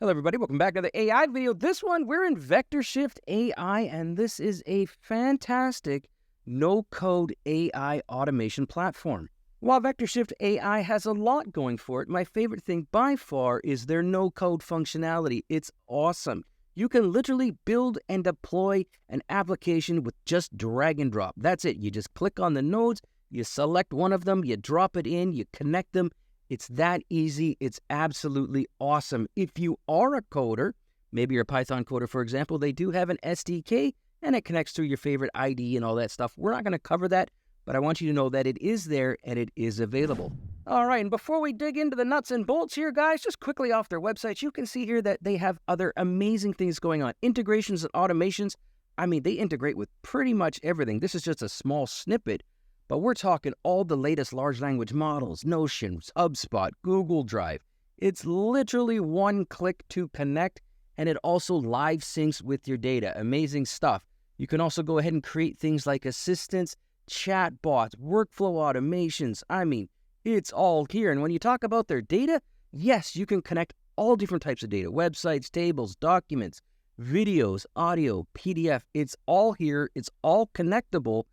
Hello, everybody. Welcome back to the AI video. This one, we're in VectorShift AI, and this is a fantastic no-code AI automation platform. While VectorShift AI has a lot going for it, my favorite thing by far is their no-code functionality. It's awesome. You can literally build and deploy an application with just drag and drop. That's it. You just click on the nodes, you select one of them, you drop it in, you connect them. It's that easy. It's absolutely awesome. If you are a coder, maybe you're a Python coder, for example, they do have an SDK and it connects to your favorite IDE and all that stuff. We're not going to cover that, but I want you to know that it is there and it is available. All right, and before we dig into the nuts and bolts here, guys, just quickly off their website, you can see here that they have other amazing things going on. Integrations and automations. I mean, they integrate with pretty much everything. This is just a small snippet. But we're talking all the latest large language models, Notion, HubSpot, Google Drive. It's literally one click to connect, and it also live syncs with your data. Amazing stuff. You can also go ahead and create things like assistants, chatbots, workflow automations. I mean, it's all here. And when you talk about their data, yes, you can connect all different types of data, websites, tables, documents, videos, audio, PDF. It's all here. It's all connectable.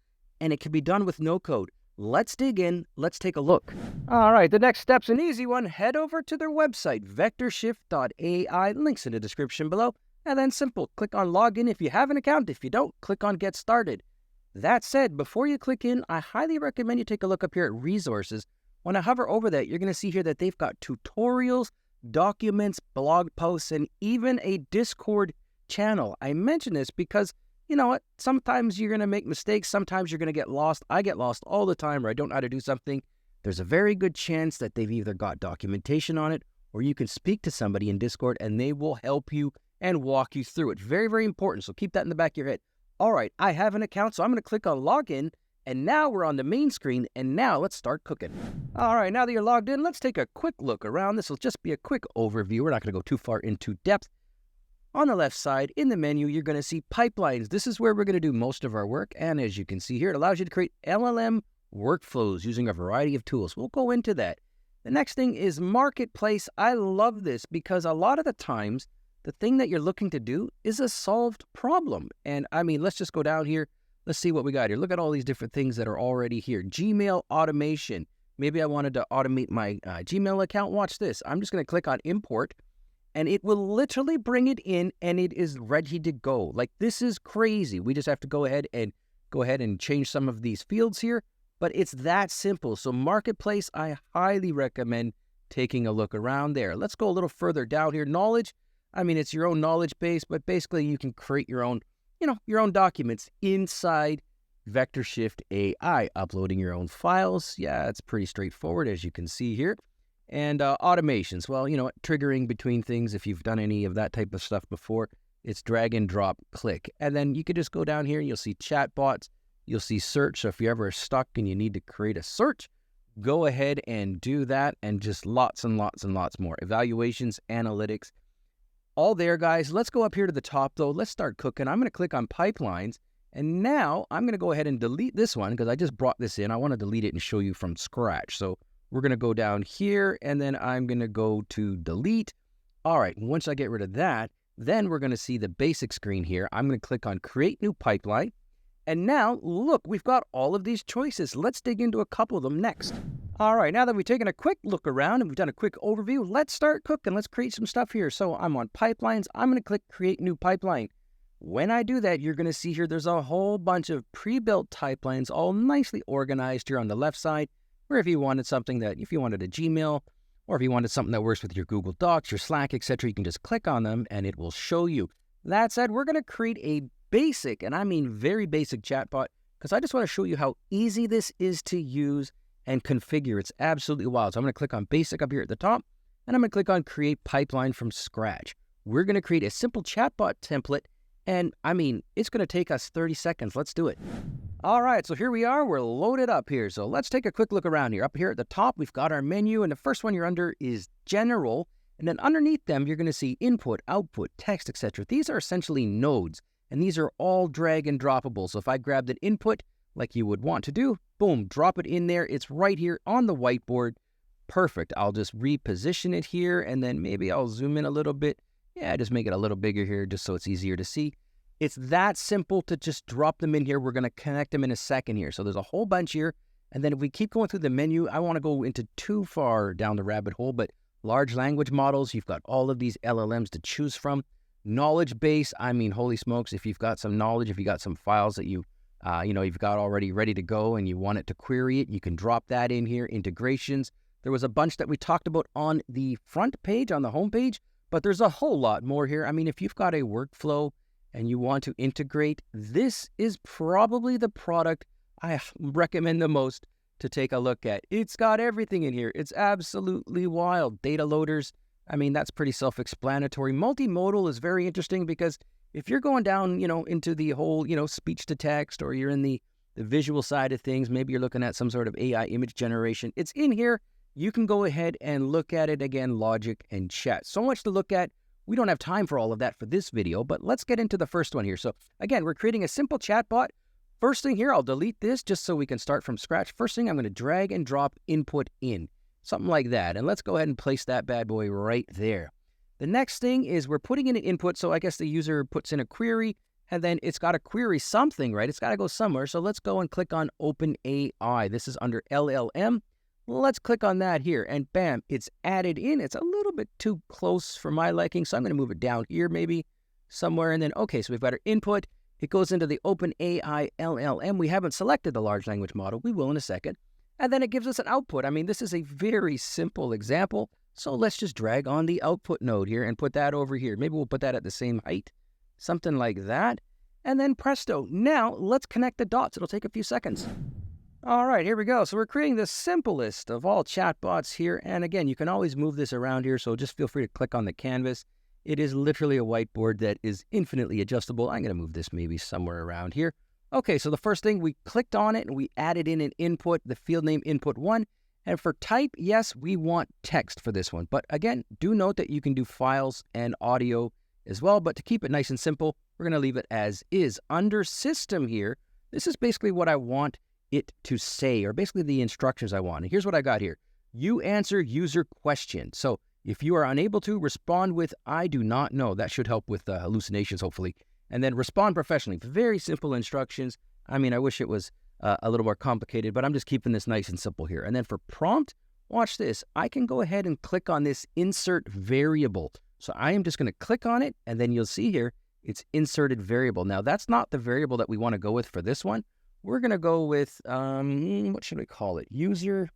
And it can be done with no code. Let's dig in. Let's take a look. All right, the next step's an easy one. Head over to their website, VectorShift.ai. Links in the description below. And then simple, click on Login if you have an account. If you don't, click on Get Started. That said, before you click in, I highly recommend you take a look up here at Resources. When I hover over that, you're going to see here that they've got tutorials, documents, blog posts, and even a Discord channel. I mention this because you know what? Sometimes you're going to make mistakes. Sometimes you're going to get lost. I get lost all the time, or I don't know how to do something. There's a very good chance that they've either got documentation on it, or you can speak to somebody in Discord, and they will help you and walk you through it. Very, very important. So keep that in the back of your head. All right, I have an account, so I'm going to click on Login, and now we're on the main screen, and now let's start cooking. All right, now that you're logged in, let's take a quick look around. This will just be a quick overview. We're not going to go too far into depth. On the left side, in the menu, you're going to see pipelines. This is where we're going to do most of our work. And as you can see here, it allows you to create LLM workflows using a variety of tools. We'll go into that. The next thing is Marketplace. I love this because a lot of the times, the thing that you're looking to do is a solved problem. And I mean, let's just go down here. Let's see what we got here. Look at all these different things that are already here. Gmail automation. Maybe I wanted to automate my Gmail account. Watch this. I'm just going to click on Import. And it will literally bring it in, and it is ready to go. Like, this is crazy. We just have to go ahead and change some of these fields here, but it's that simple. So Marketplace, I highly recommend taking a look around there. Let's go a little further down here. Knowledge, I mean, it's your own knowledge base, but basically you can create your own, your own documents inside VectorShift AI, uploading your own files. Yeah, it's pretty straightforward, as you can see here. And automations, well, triggering between things, if you've done any of that type of stuff before, it's drag and drop, click. And then you could just go down here and you'll see chatbots, you'll see search. So if you're ever stuck and you need to create a search, go ahead and do that, and just lots and lots and lots more. Evaluations, analytics, all there, guys. Let's go up here to the top, though. Let's start cooking. I'm going to click on pipelines. And now I'm going to go ahead and delete this one because I just brought this in. I want to delete it and show you from scratch. So we're going to go down here, and then I'm going to go to delete. All right, once I get rid of that, then we're going to see the basic screen here. I'm going to click on Create New Pipeline. And now, look, we've got all of these choices. Let's dig into a couple of them next. All right, now that we've taken a quick look around and we've done a quick overview, let's start cooking. Let's create some stuff here. So I'm on Pipelines. I'm going to click Create New Pipeline. When I do that, you're going to see here there's a whole bunch of pre-built pipelines all nicely organized here on the left side. Or if you wanted if you wanted a Gmail, or if you wanted something that works with your Google Docs, your Slack, etc., you can just click on them and it will show you. That said, we're going to create a basic, and I mean very basic chatbot, because I just want to show you how easy this is to use and configure. It's absolutely wild. So I'm going to click on Basic up here at the top, and I'm going to click on Create Pipeline from Scratch. We're going to create a simple chatbot template, and I mean, it's going to take us 30 seconds. Let's do it. All right, so here we are. We're loaded up here. So let's take a quick look around here. Up here at the top, we've got our menu, and the first one you're under is General. And then underneath them, you're going to see Input, Output, Text, etc. These are essentially nodes, and these are all drag and droppable. So if I grabbed an input like you would want to do, boom, drop it in there. It's right here on the whiteboard. Perfect. I'll just reposition it here, and then maybe I'll zoom in a little bit Yeah, just make it a little bigger here just so it's easier to see. It's that simple to just drop them in here. We're going to connect them in a second here. So there's a whole bunch here. And then if we keep going through the menu, I want to go into too far down the rabbit hole, but large language models, you've got all of these LLMs to choose from. Knowledge base, I mean, holy smokes, if you've got some knowledge, if you got some files that you've got already ready to go and you want it to query it, you can drop that in here. Integrations. There was a bunch that we talked about on the front page, on the home page, but there's a whole lot more here. I mean, if you've got a workflow and you want to integrate, this is probably the product I recommend the most to take a look at. It's got everything in here. It's absolutely wild. Data loaders, I mean, that's pretty self-explanatory. Multimodal is very interesting because if you're going down, into the whole, speech to text, or you're in the visual side of things, maybe you're looking at some sort of AI image generation, it's in here. You can go ahead and look at it again, logic and chat. So much to look at. We don't have time for all of that for this video, but let's get into the first one here. So again, we're creating a simple chatbot. First thing here, I'll delete this just so we can start from scratch. First thing, I'm going to drag and drop input in, something like that. And let's go ahead and place that bad boy right there. The next thing is we're putting in an input. So I guess the user puts in a query and then it's got to query something, right? It's got to go somewhere. So let's go and click on OpenAI. This is under LLM. Let's click on that here and bam, it's added in. It's a little bit too close for my liking, so I'm going to move it down here maybe somewhere. And then, okay, so we've got our input. It goes into the OpenAI LLM. We haven't selected the large language model. We will in a second. And then it gives us an output. I mean, this is a very simple example. So let's just drag on the output node here and put that over here. Maybe we'll put that at the same height, something like that. And then presto. Now let's connect the dots. It'll take a few seconds. All right, here we go. So we're creating the simplest of all chatbots here. And again, you can always move this around here, so just feel free to click on the canvas. It is literally a whiteboard that is infinitely adjustable. I'm going to move this maybe somewhere around here. Okay, so the first thing, we clicked on it and we added in an input, the field name input1. And for type, yes, we want text for this one. But again, do note that you can do files and audio as well. But to keep it nice and simple, we're going to leave it as is. Under system here, this is basically what I want it to say, or basically the instructions I want. And here's what I got here. You answer user question. So if you are unable to, respond with I do not know. That should help with hallucinations, hopefully. And then respond professionally. Very simple instructions. I mean, I wish it was a little more complicated, but I'm just keeping this nice and simple here. And then for prompt, watch this. I can go ahead and click on this insert variable. So I am just going to click on it, and then you'll see here, it's inserted variable. Now, that's not the variable that we want to go with for this one. We're going to go with, what should we call it? User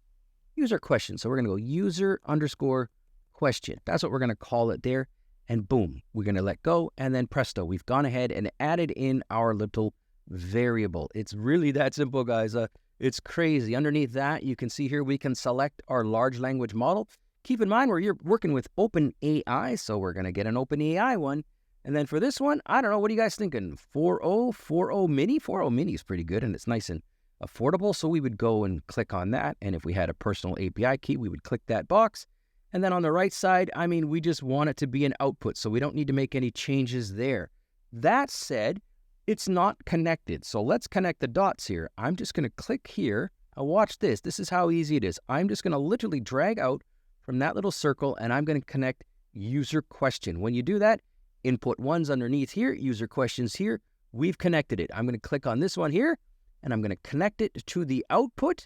question. So we're going to go user underscore question. That's what we're going to call it there. And boom, we're going to let go. And then presto, we've gone ahead and added in our little variable. It's really that simple, guys. It's crazy. Underneath that, you can see here, we can select our large language model. Keep in mind, we're working with OpenAI, so we're going to get an OpenAI one. And then for this one, I don't know, what are you guys thinking? 4.0, 4.0 mini? 4.0 mini is pretty good, and it's nice and affordable. So we would go and click on that. And if we had a personal API key, we would click that box. And then on the right side, I mean, we just want it to be an output, so we don't need to make any changes there. That said, it's not connected. So let's connect the dots here. I'm just going to click here. Now watch this. This is how easy it is. I'm just going to literally drag out from that little circle, and I'm going to connect user question. When you do that, input one's underneath here, user questions here. We've connected it. I'm going to click on this one here, and I'm going to connect it to the output.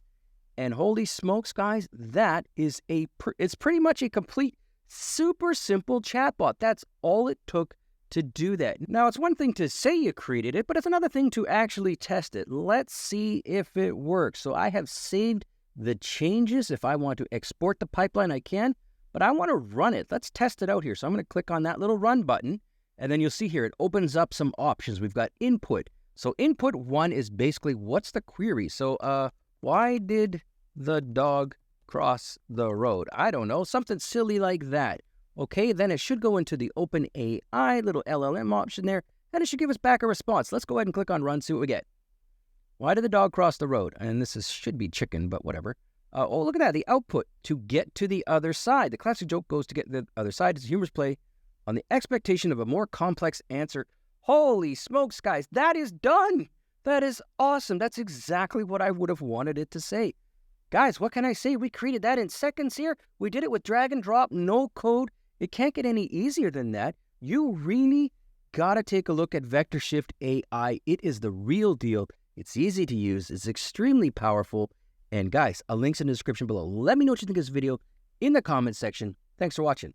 And holy smokes, guys, that is it's pretty much a complete, super simple chatbot. That's all it took to do that. Now, it's one thing to say you created it, but it's another thing to actually test it. Let's see if it works. So I have saved the changes. If I want to export the pipeline, I can, but I want to run it. Let's test it out here. So I'm going to click on that little run button, and then you'll see here, it opens up some options. We've got input. So input one is basically, what's the query? So why did the dog cross the road? I don't know, something silly like that. Okay, then it should go into the OpenAI little LLM option there, and it should give us back a response. Let's go ahead and click on run, see what we get. Why did the dog cross the road? And this should be chicken, but whatever. Oh, look at that, the output, to get to the other side. The classic joke goes to get to the other side. It's humorous play on the expectation of a more complex answer. Holy smokes, guys, that is done. That is awesome. That's exactly what I would have wanted it to say. Guys, what can I say? We created that in seconds here. We did it with drag and drop, no code. It can't get any easier than that. you really gotta take a look at VectorShift AI. It is the real deal. It's easy to use, it's extremely powerful, and guys, a link's in the description below. Let me know what you think of this video in the comment section. Thanks for watching.